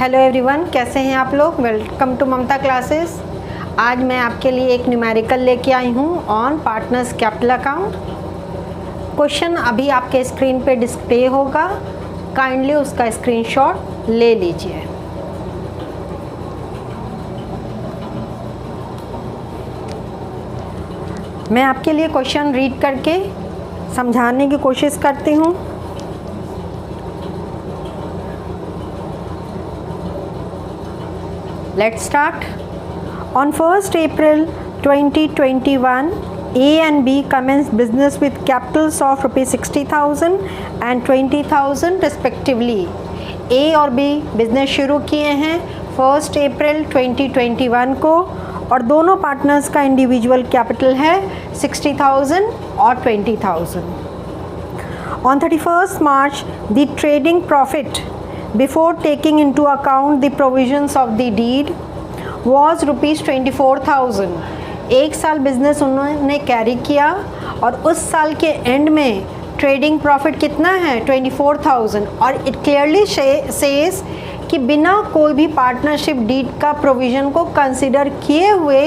Hello everyone, कैसे हैं आप लोग। Welcome to Mamta classes. आज मैं आपके लिए एक न्यूमेरिकल लेके आई हूँ on partners capital account. Question अभी आपके स्क्रीन पे डिस्प्ले होगा, काइंडली उसका स्क्रीनशॉट ले लीजिए। मैं आपके लिए क्वेश्चन रीड करके समझाने की कोशिश करती हूँ। Let's start. On 1st April 2021, A and B commenced business with capitals of rupees 60,000 and 20,000 respectively. A और B बिजनेस शुरू किए हैं 1st अप्रैल 2021 को और दोनों पार्टनर्स का इंडिविजुअल कैपिटल है 60,000 और 20,000. On 31st March, the trading profit before taking into account the provisions of the deed was rupees 24,000. एक साल बिजनेस उन्होंने कैरी किया और उस साल के एंड में ट्रेडिंग प्रॉफिट कितना है 24,000 और इट क्लियरली सेज कि बिना कोई भी पार्टनरशिप डीड का प्रोविज़न को कंसिडर किए हुए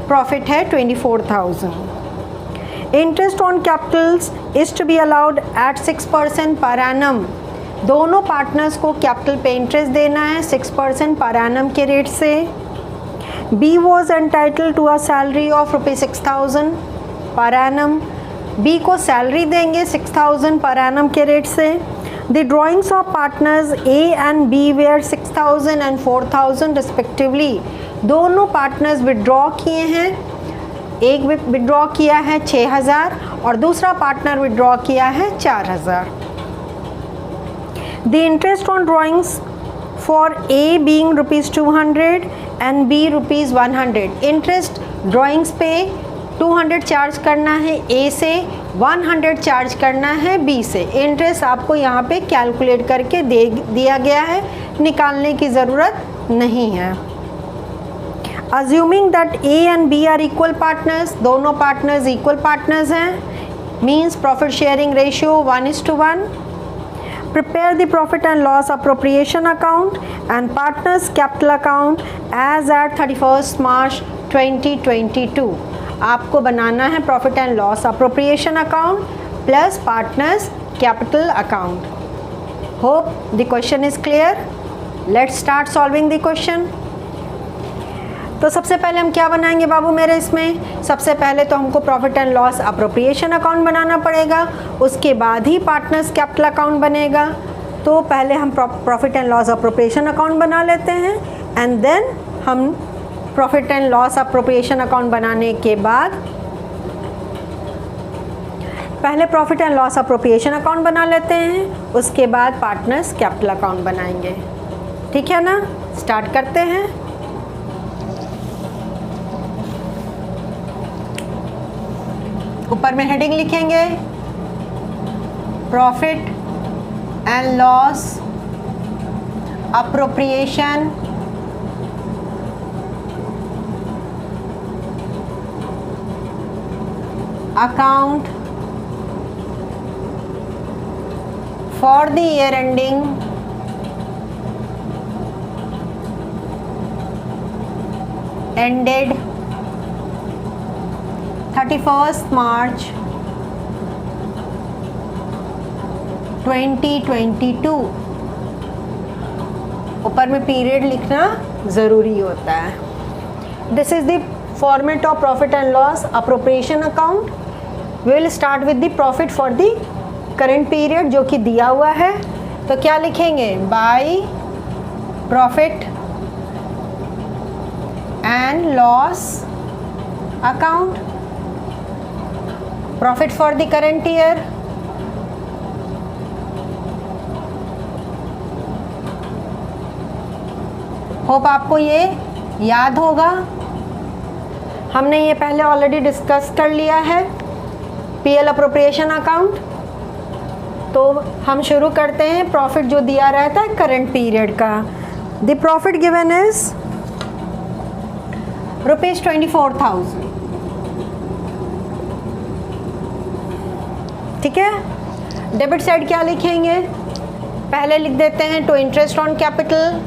प्रॉफिट है 24,000. Interest on capitals is to be allowed at 6% per annum. दोनों पार्टनर्स को कैपिटल पे इंटरेस्ट देना है 6% पर एनम के रेट से. B was entitle to a salary of rupees 6,000 per annum. B को सैलरी देंगे 6,000 पर एनम के रेट से. The drawings of partners A and B were 6,000 and 4,000 respectively. दोनों पार्टनर्स विड्रॉ किए हैं. एक विड्रॉ किया है 6,000 और दूसरा पार्टनर विड्रॉ किया है 4,000. The interest on drawings for A being rupees 200 and B rupees 100. Interest drawings पे 200 चार्ज करना है A से, 100 चार्ज करना है B से. इंटरेस्ट आपको यहाँ पे कैलकुलेट करके दिया गया है, निकालने की ज़रूरत नहीं है. Assuming that A and B are equal partners, दोनों पार्टनर्स इक्वल पार्टनर्स हैं, means profit sharing ratio 1:1. Prepare the profit and loss appropriation account and partners capital account as at 31st March 2022. आपको बनाना है profit and loss appropriation account plus partners capital account. Hope the question is clear. Let's start solving the question. तो सबसे पहले हम क्या बनाएंगे बाबू मेरे इसमें. सबसे पहले तो हमको profit and loss appropriation account बनाना पड़ेगा, उसके बाद ही पार्टनर्स कैपिटल अकाउंट बनेगा. तो पहले हम profit and loss appropriation account बना लेते हैं एंड देन हम profit and loss appropriation account बनाने के बाद पहले profit and loss appropriation account बना लेते हैं, उसके बाद पार्टनर्स कैपिटल अकाउंट बनाएंगे. ठीक है ना. स्टार्ट करते हैं. ऊपर में हेडिंग लिखेंगे profit and loss appropriation account for the year ending ended 31st March 2022. ऊपर में पीरियड लिखना ज़रूरी होता है. This is the format of profit and loss appropriation account. We will start with the profit for the current period जो कि दिया हुआ है. तो क्या लिखेंगे. By profit and loss account profit for the current year hope आपको ये याद होगा. हमने ये पहले ऑलरेडी डिस्कस कर लिया है पीएल अप्रोप्रिएशन अकाउंट. तो हम शुरू करते हैं. प्रॉफिट जो दिया रहता है करेंट पीरियड का. The profit given is rupees 24,000. ठीक है. डेबिट साइड क्या लिखेंगे. पहले लिख देते हैं टू इंटरेस्ट ऑन कैपिटल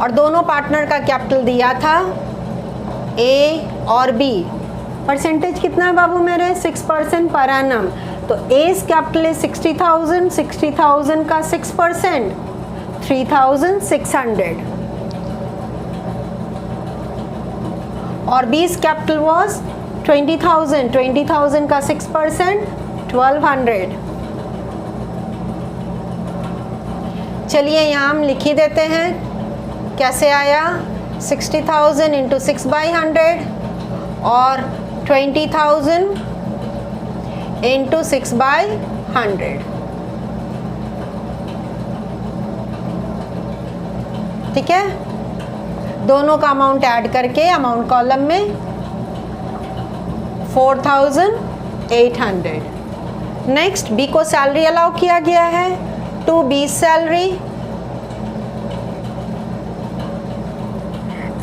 और दोनों पार्टनर का कैपिटल दिया था ए और बी। परसेंटेज कितना है बाबू मेरे? 6% पर एनम। तो एज कैपिटल इज 60,000, 60,000 का 6% 3,600 और बीस कैपिटल वॉज 20,000, 20,000 का 6% 1,200। चलिए यहाँ हम लिख ही देते हैं कैसे आया। 60,000 इंटू 6/100 और 20,000 इंटू 6/100। ठीक है, दोनों का अमाउंट ऐड करके अमाउंट कॉलम में 4,800। नेक्स्ट बी को सैलरी अलाउ किया गया है, to B salary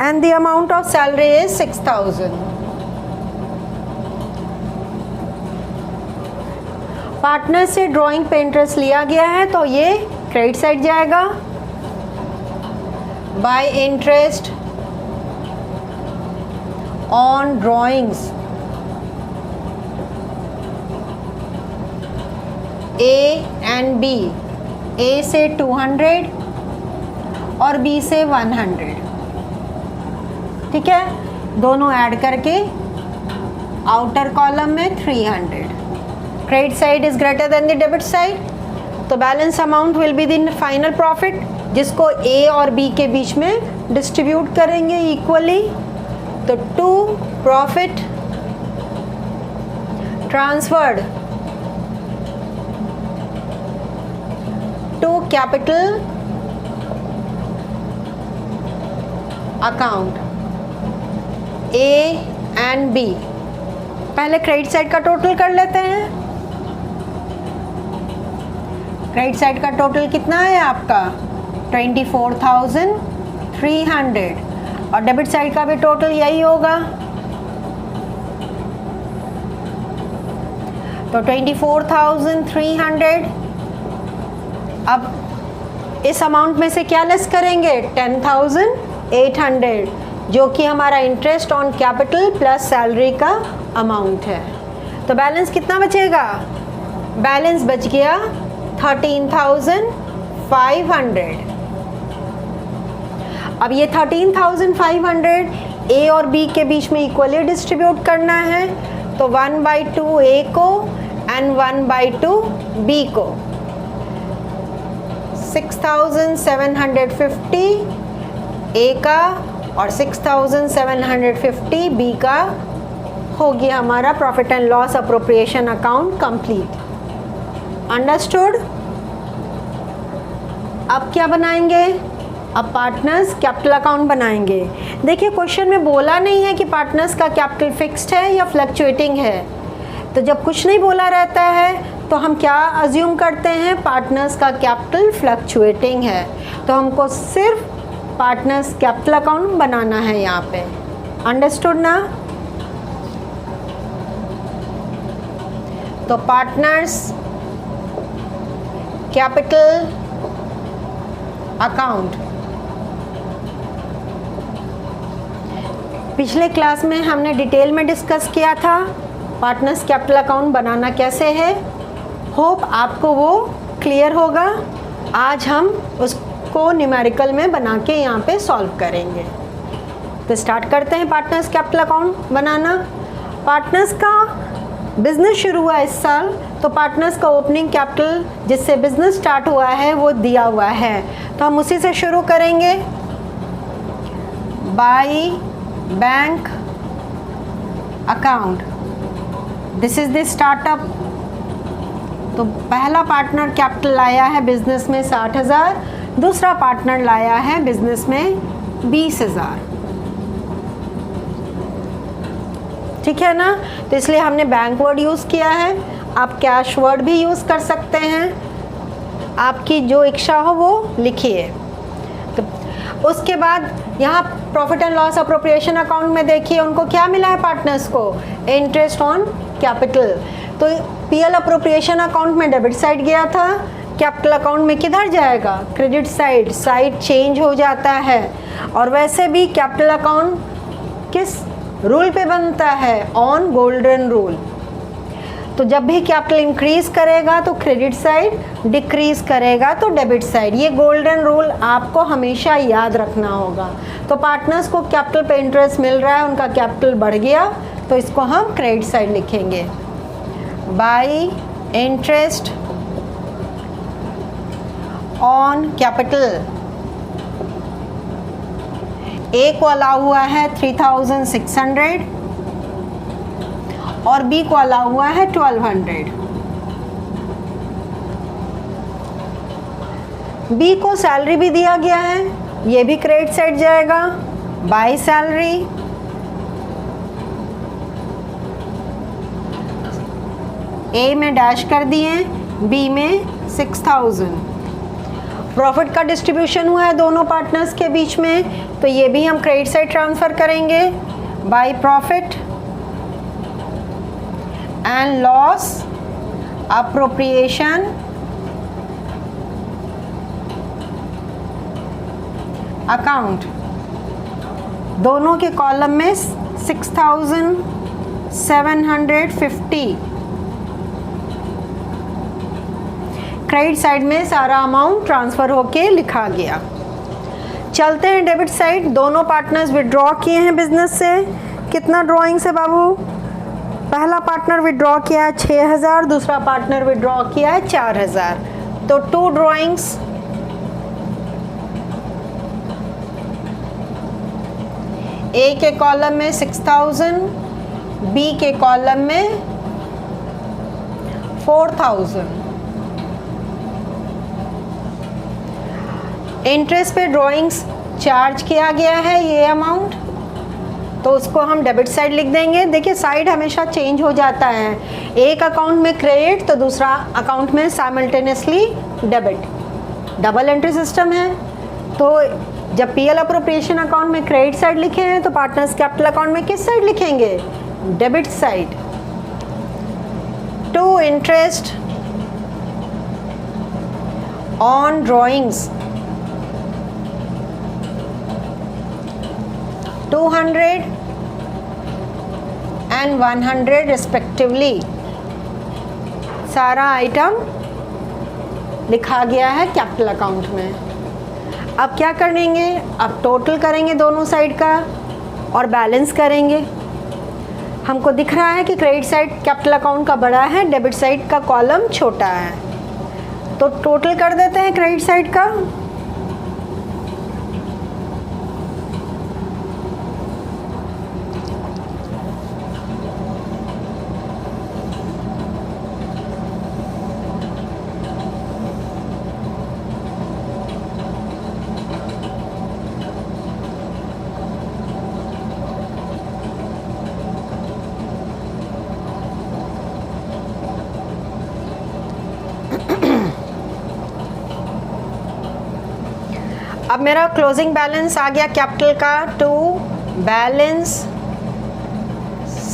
and the amount of salary is 6,000। Partner से ड्राइंग पे इंटरेस्ट लिया गया है तो ये क्रेडिट साइड जाएगा। By interest on drawings A and B, A से 200 और बी से 100। ठीक है, दोनों ऐड करके आउटर कॉलम में 300। Credit side is greater than the debit side, तो balance amount will be the final profit जिसको ए और बी के बीच में डिस्ट्रीब्यूट करेंगे इक्वली। तो to profit transferred to capital account A and B. पहले क्रेडिट साइड का टोटल कर लेते हैं। क्रेडिट साइड का टोटल कितना है आपका? 24,300 और डेबिट साइड का भी टोटल यही होगा। तो 24,300। अब इस अमाउंट में से क्या लेस करेंगे? 10,800 जो कि हमारा interest on capital plus salary का अमाउंट है। तो बैलेंस कितना बचेगा? बैलेंस बच गया 13,500। अब ये 13,500 ए और बी के बीच में इक्वली डिस्ट्रीब्यूट करना है। तो 1/2 ए को एंड 1/2 बी को। 6,750 ए का और 6,750 बी का हो गया हमारा profit and loss appropriation account complete. Understood? अब क्या बनाएंगे? अब पार्टनर्स कैपिटल अकाउंट बनाएंगे। देखिए क्वेश्चन में बोला नहीं है कि पार्टनर्स का कैपिटल फिक्स्ड है या फ्लक्चुएटिंग है। तो जब कुछ नहीं बोला रहता है तो हम क्या अज्यूम करते हैं? पार्टनर्स का कैपिटल फ्लक्चुएटिंग है। तो हमको सिर्फ पार्टनर्स कैपिटल अकाउंट बनाना है यहाँ पे। अंडरस्टूड ना? तो पार्टनर्स कैपिटल अकाउंट, पिछले क्लास में हमने डिटेल में डिस्कस किया था पार्टनर्स कैपिटल अकाउंट बनाना कैसे है। होप आपको वो क्लियर होगा। आज हम उसको न्यूमेरिकल में बना के यहाँ पे सॉल्व करेंगे। तो स्टार्ट करते हैं पार्टनर्स कैपिटल अकाउंट बनाना। पार्टनर्स का बिजनेस शुरू हुआ इस साल, तो पार्टनर्स का ओपनिंग कैपिटल जिससे बिजनेस स्टार्ट हुआ है वो दिया हुआ है। तो हम उसी से शुरू करेंगे। By bank account, this is the startup. तो पहला पार्टनर कैपिटल लाया है बिजनेस में 60,000, दूसरा पार्टनर लाया है बिजनेस में 20,000। ठीक है ना? तो इसलिए हमने बैंक वर्ड यूज़ किया है। आप कैश वर्ड भी यूज़ कर सकते हैं, आपकी जो इच्छा हो वो लिखिए। तो उसके बाद यहाँ profit and loss appropriation account में देखिए उनको क्या मिला है पार्टनर्स को? Interest on capital. तो पीएल अप्रोप्रिएशन अकाउंट में डेबिट साइड गया था, कैपिटल अकाउंट में किधर जाएगा, क्रेडिट साइड। साइड चेंज हो जाता है। और वैसे भी कैपिटल अकाउंट किस रूल पे बनता है, ऑन गोल्डन रूल। तो जब भी कैपिटल इंक्रीज करेगा तो क्रेडिट साइड, डिक्रीज करेगा तो डेबिट साइड। ये गोल्डन रूल आपको हमेशा याद रखना होगा। तो पार्टनर्स को कैपिटल पे इंटरेस्ट मिल रहा है, उनका कैपिटल बढ़ गया, तो इसको हम क्रेडिट साइड लिखेंगे। बाय इंटरेस्ट ऑन कैपिटल, ए को अलाउ हुआ है 3600 और बी को अलाउ हुआ है 1200। बी को सैलरी भी दिया गया है, ये भी क्रेडिट साइड जाएगा। बाय सैलरी, ए में डैश कर दिए, बी में 6000। प्रॉफिट का डिस्ट्रीब्यूशन हुआ है दोनों पार्टनर्स के बीच में, तो ये भी हम क्रेडिट साइड ट्रांसफर करेंगे। Bye profit and loss appropriation account, दोनों के कॉलम में 6750 क्रेडिट साइड में सारा अमाउंट ट्रांसफ़र होके लिखा गया। चलते हैं डेबिट साइड। दोनों पार्टनर्स विड्रॉ किए हैं बिजनेस से। कितना ड्रॉइंग से बाबू? पहला पार्टनर विड्रॉ किया है 6000, दूसरा पार्टनर विड्रॉ किया है 4000। तो 2 ड्रॉइंग्स। ए के कॉलम में 6000, बी के कॉलम में 4000। इंटरेस्ट पे ड्रॉइंग्स चार्ज किया गया है ये अमाउंट, तो उसको हम डेबिट साइड लिख देंगे। देखिए साइड हमेशा चेंज हो जाता है, एक अकाउंट में क्रेडिट तो दूसरा अकाउंट में simultaneously debit, double entry system है। तो जब पीएल अप्रोप्रिएशन अकाउंट में क्रेडिट साइड लिखे हैं तो पार्टनर्स कैपिटल अकाउंट में किस साइड लिखेंगे? Debit side. To interest on drawings 200 and 100 respectively, सारा आइटम लिखा गया है कैपिटल अकाउंट में। अब क्या करेंगे? अब टोटल करेंगे दोनों साइड का और बैलेंस करेंगे। हमको दिख रहा है कि क्रेडिट साइड कैपिटल अकाउंट का बड़ा है, डेबिट साइड का कॉलम छोटा है, तो टोटल कर देते हैं क्रेडिट साइड का। अब मेरा क्लोजिंग बैलेंस आ गया कैपिटल का, टू बैलेंस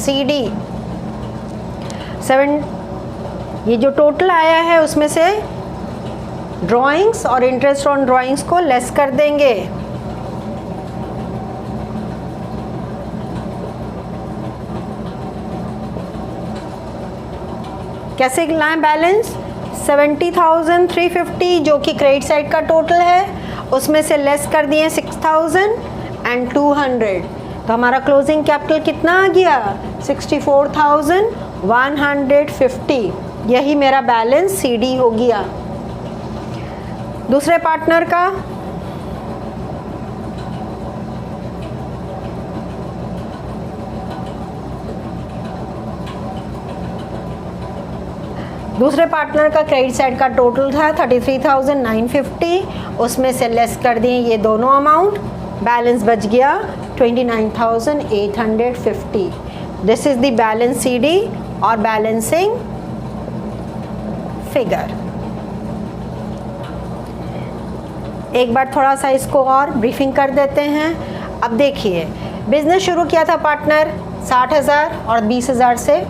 CD 7। ये जो टोटल आया है उसमें से ड्राइंग्स और इंटरेस्ट ऑन ड्राइंग्स को लेस कर देंगे। कैसे लाएं बैलेंस? 70,350 जो कि क्रेडिट साइड का टोटल है, उसमें से लेस कर दिए 6000 एंड 200, तो हमारा क्लोजिंग कैपिटल कितना आ गया? 64,150। यही मेरा बैलेंस CD हो गया। दूसरे पार्टनर का क्रेडिट साइड का टोटल था 33,950, उसमें से लेस कर दिए ये दोनों अमाउंट, बैलेंस बच गया 29,850। This is the balance CD और बैलेंसिंग फिगर। एक बार थोड़ा सा इसको और ब्रीफिंग कर देते हैं। अब देखिए बिजनेस शुरू किया था पार्टनर 60,000 और 20,000 से,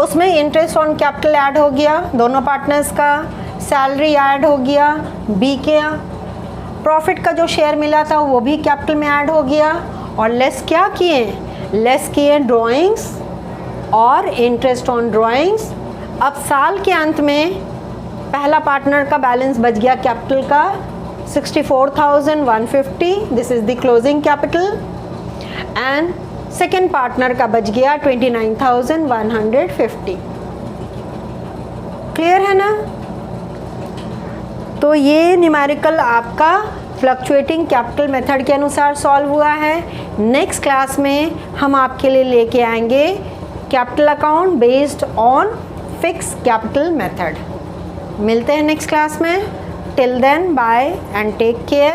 उसमें इंटरेस्ट ऑन कैपिटल ऐड हो गया दोनों पार्टनर्स का सैलरी ऐड हो गया, बी के प्रॉफिट का जो शेयर मिला था वो भी कैपिटल में ऐड हो गया, और लेस क्या किए, लेस किए ड्राइंग्स और इंटरेस्ट ऑन ड्राइंग्स। अब साल के अंत में पहला पार्टनर का बैलेंस बच गया कैपिटल का 64,150, this is the closing capital, and second partner का बच गया 29,150। क्लियर है ना? तो ये न्यूमेरिकल आपका फ्लक्चुएटिंग कैपिटल मेथड के अनुसार सॉल्व हुआ है। नेक्स्ट क्लास में हम आपके लिए लेके आएंगे capital account based on fix capital method. मिलते हैं नेक्स्ट क्लास में। Till then bye and take care.